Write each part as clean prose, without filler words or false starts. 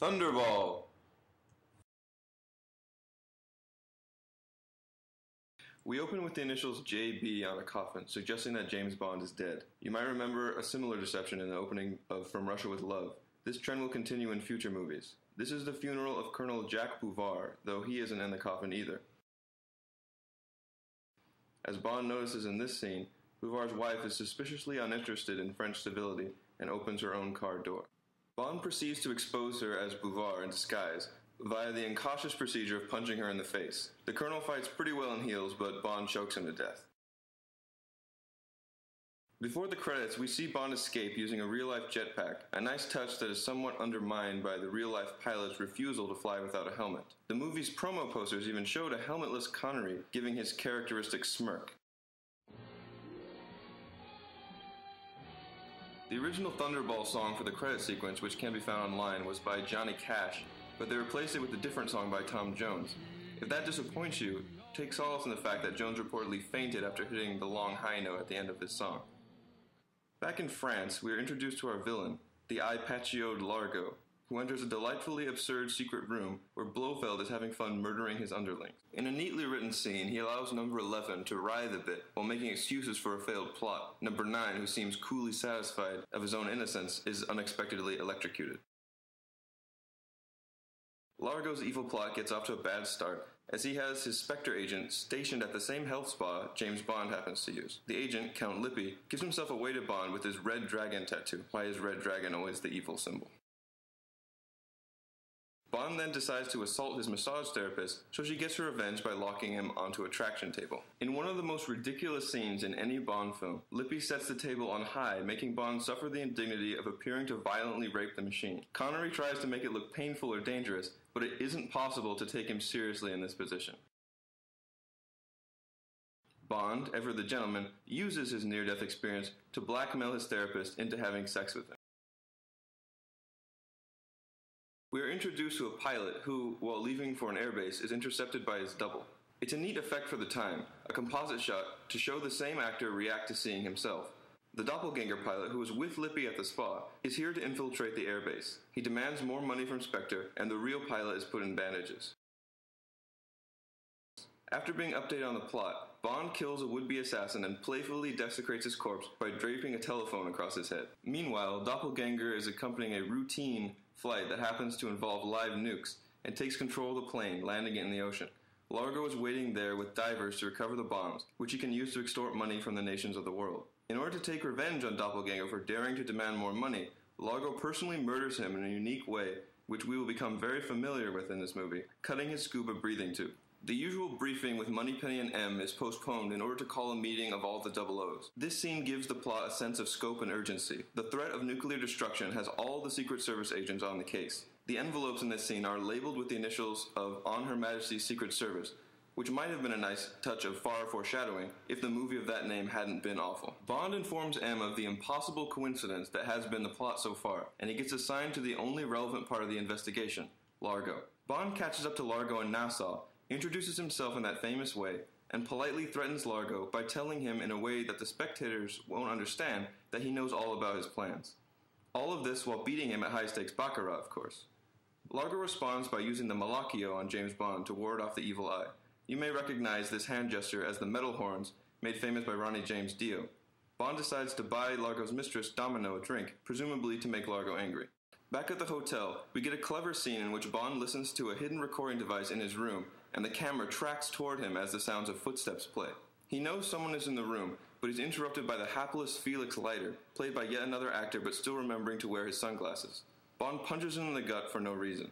Thunderball! We open with the initials JB on a coffin, suggesting that James Bond is dead. You might remember a similar deception in the opening of From Russia with Love. This trend will continue in future movies. This is the funeral of Colonel Jack Bouvard, though he isn't in the coffin either. As Bond notices in this scene, Bouvard's wife is suspiciously uninterested in French civility and opens her own car door. Bond proceeds to expose her as Bouvard in disguise, via the incautious procedure of punching her in the face. The Colonel fights pretty well in heels, but Bond chokes him to death. Before the credits, we see Bond escape using a real-life jetpack, a nice touch that is somewhat undermined by the real-life pilot's refusal to fly without a helmet. The movie's promo posters even showed a helmetless Connery giving his characteristic smirk. The original Thunderball song for the credit sequence, which can be found online, was by Johnny Cash, but they replaced it with a different song by Tom Jones. If that disappoints you, take solace in the fact that Jones reportedly fainted after hitting the long high note at the end of his song. Back in France, we are introduced to our villain, the eye-patchioed Largo, who enters a delightfully absurd secret room where Blofeld is having fun murdering his underlings. In a neatly written scene, he allows number 11 to writhe a bit while making excuses for a failed plot. Number 9, who seems coolly satisfied of his own innocence, is unexpectedly electrocuted. Largo's evil plot gets off to a bad start, as he has his Spectre agent stationed at the same health spa James Bond happens to use. The agent, Count Lippy, gives himself away to Bond with his red dragon tattoo. Why is red dragon always the evil symbol? Bond then decides to assault his massage therapist, so she gets her revenge by locking him onto a traction table. In one of the most ridiculous scenes in any Bond film, Lippy sets the table on high, making Bond suffer the indignity of appearing to violently rape the machine. Connery tries to make it look painful or dangerous, but it isn't possible to take him seriously in this position. Bond, ever the gentleman, uses his near-death experience to blackmail his therapist into having sex with him. We are introduced to a pilot who, while leaving for an airbase, is intercepted by his double. It's a neat effect for the time, a composite shot to show the same actor react to seeing himself. The doppelganger pilot, who was with Lippy at the spa, is here to infiltrate the airbase. He demands more money from Spectre, and the real pilot is put in bandages. After being updated on the plot, Bond kills a would-be assassin and playfully desecrates his corpse by draping a telephone across his head. Meanwhile, Doppelganger is accompanying a routine flight that happens to involve live nukes and takes control of the plane, landing it in the ocean. Largo is waiting there with divers to recover the bombs, which he can use to extort money from the nations of the world. In order to take revenge on Doppelganger for daring to demand more money, Largo personally murders him in a unique way, which we will become very familiar with in this movie, cutting his scuba breathing tube. The usual briefing with Moneypenny and M is postponed in order to call a meeting of all the double O's. This scene gives the plot a sense of scope and urgency. The threat of nuclear destruction has all the Secret Service agents on the case. The envelopes in this scene are labeled with the initials of On Her Majesty's Secret Service, which might have been a nice touch of far foreshadowing if the movie of that name hadn't been awful. Bond informs M of the impossible coincidence that has been the plot so far, and he gets assigned to the only relevant part of the investigation, Largo. Bond catches up to Largo in Nassau, introduces himself in that famous way, and politely threatens Largo by telling him in a way that the spectators won't understand that he knows all about his plans. All of this while beating him at high-stakes baccarat, of course. Largo responds by using the Malakio on James Bond to ward off the evil eye. You may recognize this hand gesture as the metal horns made famous by Ronnie James Dio. Bond decides to buy Largo's mistress, Domino, a drink, presumably to make Largo angry. Back at the hotel, we get a clever scene in which Bond listens to a hidden recording device in his room, and the camera tracks toward him as the sounds of footsteps play. He knows someone is in the room, but he's interrupted by the hapless Felix Leiter, played by yet another actor but still remembering to wear his sunglasses. Bond punches him in the gut for no reason.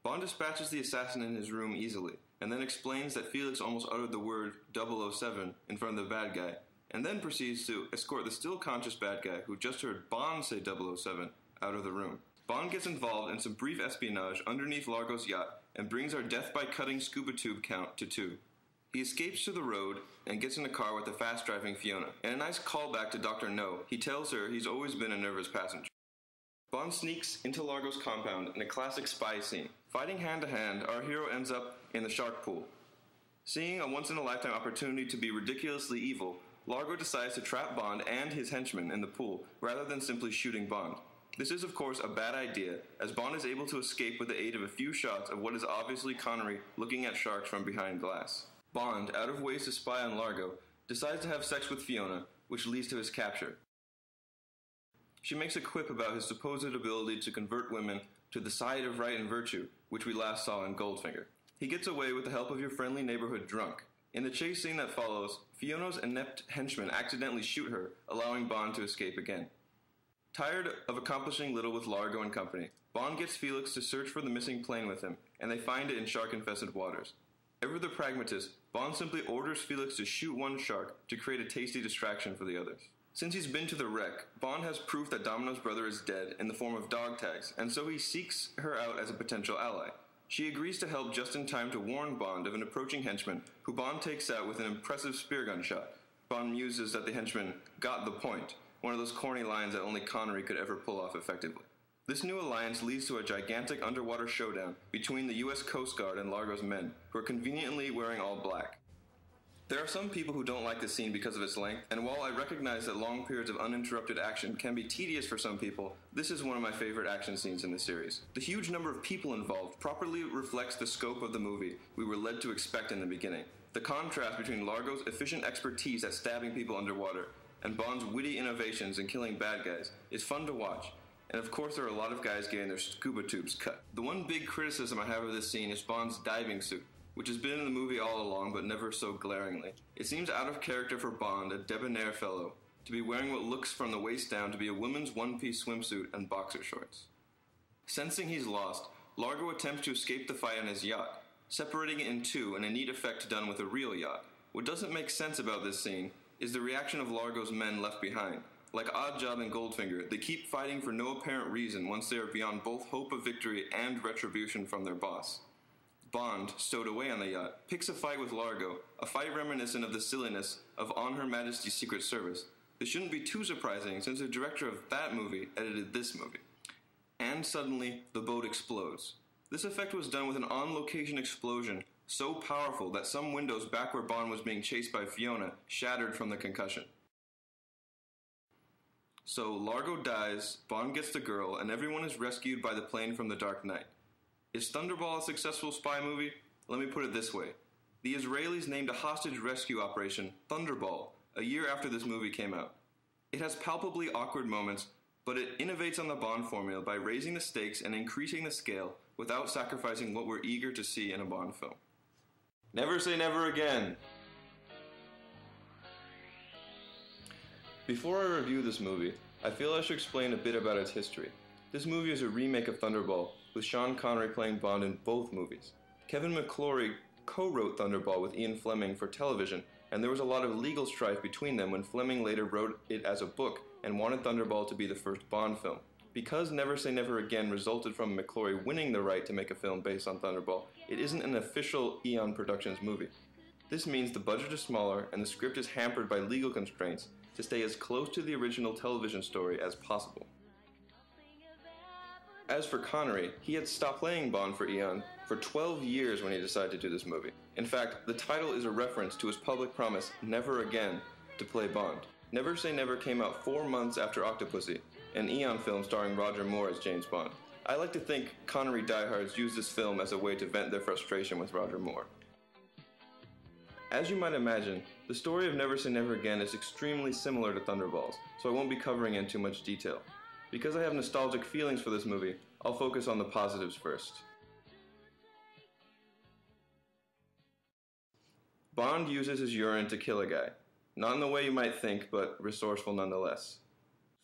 Bond dispatches the assassin in his room easily, and then explains that Felix almost uttered the word 007 in front of the bad guy, and then proceeds to escort the still conscious bad guy who just heard Bond say 007 out of the room. Bond gets involved in some brief espionage underneath Largo's yacht and brings our death-by-cutting scuba tube count to 2. He escapes to the road and gets in a car with the fast-driving Fiona. In a nice callback to Dr. No, he tells her he's always been a nervous passenger. Bond sneaks into Largo's compound in a classic spy scene. Fighting hand-to-hand, our hero ends up in the shark pool. Seeing a once-in-a-lifetime opportunity to be ridiculously evil, Largo decides to trap Bond and his henchmen in the pool rather than simply shooting Bond. This is of course a bad idea, as Bond is able to escape with the aid of a few shots of what is obviously Connery looking at sharks from behind glass. Bond, out of ways to spy on Largo, decides to have sex with Fiona, which leads to his capture. She makes a quip about his supposed ability to convert women to the side of right and virtue, which we last saw in Goldfinger. He gets away with the help of your friendly neighborhood drunk. In the chase scene that follows, Fiona's inept henchmen accidentally shoot her, allowing Bond to escape again. Tired of accomplishing little with Largo and company, Bond gets Felix to search for the missing plane with him, and they find it in shark-infested waters. Ever the pragmatist, Bond simply orders Felix to shoot one shark to create a tasty distraction for the others. Since he's been to the wreck, Bond has proof that Domino's brother is dead in the form of dog tags, and so he seeks her out as a potential ally. She agrees to help just in time to warn Bond of an approaching henchman, who Bond takes out with an impressive spear gun shot. Bond muses that the henchman got the point, one of those corny lines that only Connery could ever pull off effectively. This new alliance leads to a gigantic underwater showdown between the US Coast Guard and Largo's men, who are conveniently wearing all black. There are some people who don't like this scene because of its length, and while I recognize that long periods of uninterrupted action can be tedious for some people, this is one of my favorite action scenes in the series. The huge number of people involved properly reflects the scope of the movie we were led to expect in the beginning. The contrast between Largo's efficient expertise at stabbing people underwater and Bond's witty innovations in killing bad guys is fun to watch, and of course there are a lot of guys getting their scuba tubes cut. The one big criticism I have of this scene is Bond's diving suit, which has been in the movie all along but never so glaringly. It seems out of character for Bond, a debonair fellow, to be wearing what looks from the waist down to be a woman's one-piece swimsuit and boxer shorts. Sensing he's lost, Largo attempts to escape the fight on his yacht, separating it in two in a neat effect done with a real yacht. What doesn't make sense about this scene is the reaction of Largo's men left behind. Like Oddjob and Goldfinger, they keep fighting for no apparent reason once they are beyond both hope of victory and retribution from their boss. Bond, stowed away on the yacht, picks a fight with Largo, a fight reminiscent of the silliness of On Her Majesty's Secret Service. This shouldn't be too surprising since the director of that movie edited this movie. And suddenly, the boat explodes. This effect was done with an on-location explosion so powerful that some windows back where Bond was being chased by Fiona shattered from the concussion. So Largo dies, Bond gets the girl, and everyone is rescued by the plane from the Dark Knight. Is Thunderball a successful spy movie? Let me put it this way. The Israelis named a hostage rescue operation Thunderball a year after this movie came out. It has palpably awkward moments, but it innovates on the Bond formula by raising the stakes and increasing the scale without sacrificing what we're eager to see in a Bond film. Never say never again! Before I review this movie, I feel I should explain a bit about its history. This movie is a remake of Thunderball, with Sean Connery playing Bond in both movies. Kevin McClory co-wrote Thunderball with Ian Fleming for television, and there was a lot of legal strife between them when Fleming later wrote it as a book and wanted Thunderball to be the first Bond film. Because Never Say Never Again resulted from McClory winning the right to make a film based on Thunderball, it isn't an official Eon Productions movie. This means the budget is smaller and the script is hampered by legal constraints to stay as close to the original television story as possible. As for Connery, he had stopped playing Bond for Eon for 12 years when he decided to do this movie. In fact, the title is a reference to his public promise, never again, to play Bond. Never Say Never came out 4 months after Octopussy, an Eon film starring Roger Moore as James Bond. I like to think Connery diehards use this film as a way to vent their frustration with Roger Moore. As you might imagine, the story of Never Say Never Again is extremely similar to Thunderball's, so I won't be covering it in too much detail. Because I have nostalgic feelings for this movie, I'll focus on the positives first. Bond uses his urine to kill a guy. Not in the way you might think, but resourceful nonetheless.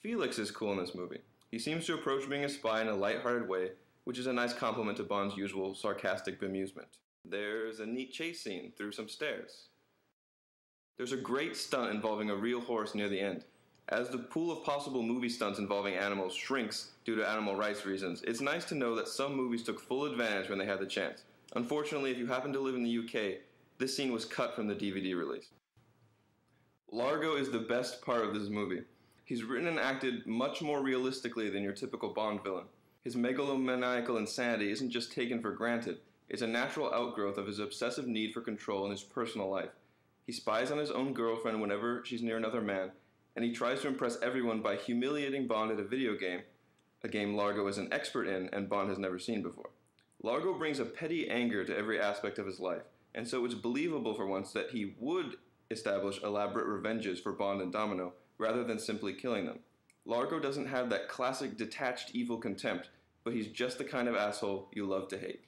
Felix is cool in this movie. He seems to approach being a spy in a lighthearted way, which is a nice compliment to Bond's usual sarcastic bemusement. There's a neat chase scene through some stairs. There's a great stunt involving a real horse near the end. As the pool of possible movie stunts involving animals shrinks due to animal rights reasons, it's nice to know that some movies took full advantage when they had the chance. Unfortunately, if you happen to live in the UK, this scene was cut from the DVD release. Largo is the best part of this movie. He's written and acted much more realistically than your typical Bond villain. His megalomaniacal insanity isn't just taken for granted, it's a natural outgrowth of his obsessive need for control in his personal life. He spies on his own girlfriend whenever she's near another man, and he tries to impress everyone by humiliating Bond at a video game, a game Largo is an expert in and Bond has never seen before. Largo brings a petty anger to every aspect of his life, and so it's believable for once that he would establish elaborate revenges for Bond and Domino rather than simply killing them. Largo doesn't have that classic detached evil contempt, but he's just the kind of asshole you love to hate.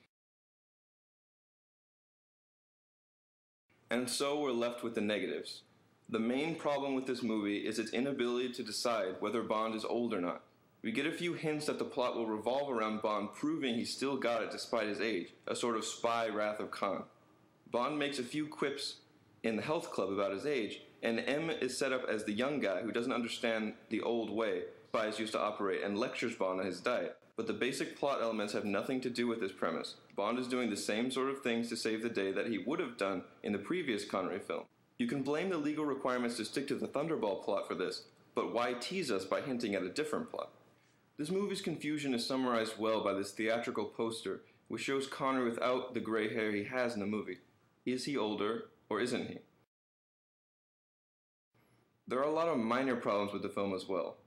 And so we're left with the negatives. The main problem with this movie is its inability to decide whether Bond is old or not. We get a few hints that the plot will revolve around Bond proving he still got it despite his age, a sort of spy Wrath of Khan. Bond makes a few quips in the health club about his age, and M is set up as the young guy who doesn't understand the old way spies used to operate and lectures Bond on his diet. But the basic plot elements have nothing to do with this premise. Bond is doing the same sort of things to save the day that he would have done in the previous Connery film. You can blame the legal requirements to stick to the Thunderball plot for this, but why tease us by hinting at a different plot? This movie's confusion is summarized well by this theatrical poster, which shows Connery without the gray hair he has in the movie. Is he older, or isn't he? There are a lot of minor problems with the film as well.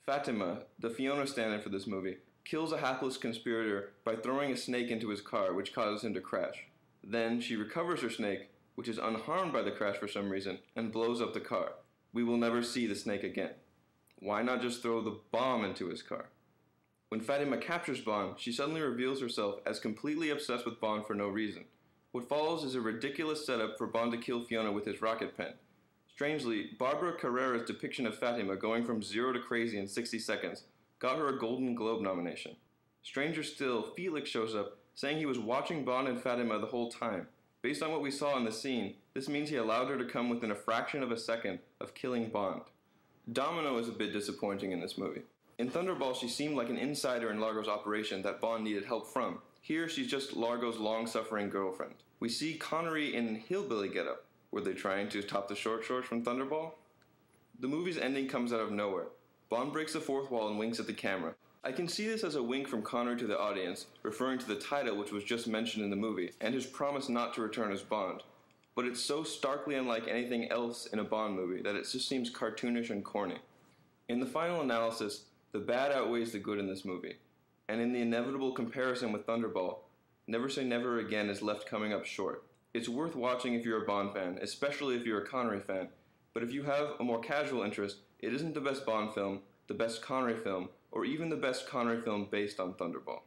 Fatima, the Fiona stand-in for this movie, kills a hapless conspirator by throwing a snake into his car, which causes him to crash. Then she recovers her snake, which is unharmed by the crash for some reason, and blows up the car. We will never see the snake again. Why not just throw the bomb into his car? When Fatima captures Bond, she suddenly reveals herself as completely obsessed with Bond for no reason. What follows is a ridiculous setup for Bond to kill Fiona with his rocket pen. Strangely, Barbara Carrera's depiction of Fatima going from zero to crazy in 60 seconds got her a Golden Globe nomination. Stranger still, Felix shows up saying he was watching Bond and Fatima the whole time. Based on what we saw in the scene, this means he allowed her to come within a fraction of a second of killing Bond. Domino is a bit disappointing in this movie. In Thunderball, she seemed like an insider in Largo's operation that Bond needed help from. Here, she's just Largo's long-suffering girlfriend. We see Connery in hillbilly getup. Were they trying to top the short shorts from Thunderball? The movie's ending comes out of nowhere. Bond breaks the fourth wall and winks at the camera. I can see this as a wink from Connery to the audience, referring to the title which was just mentioned in the movie, and his promise not to return as Bond. But it's so starkly unlike anything else in a Bond movie that it just seems cartoonish and corny. In the final analysis, the bad outweighs the good in this movie, and in the inevitable comparison with Thunderball, Never Say Never Again is left coming up short. It's worth watching if you're a Bond fan, especially if you're a Connery fan, but if you have a more casual interest, it isn't the best Bond film, the best Connery film, or even the best Connery film based on Thunderball.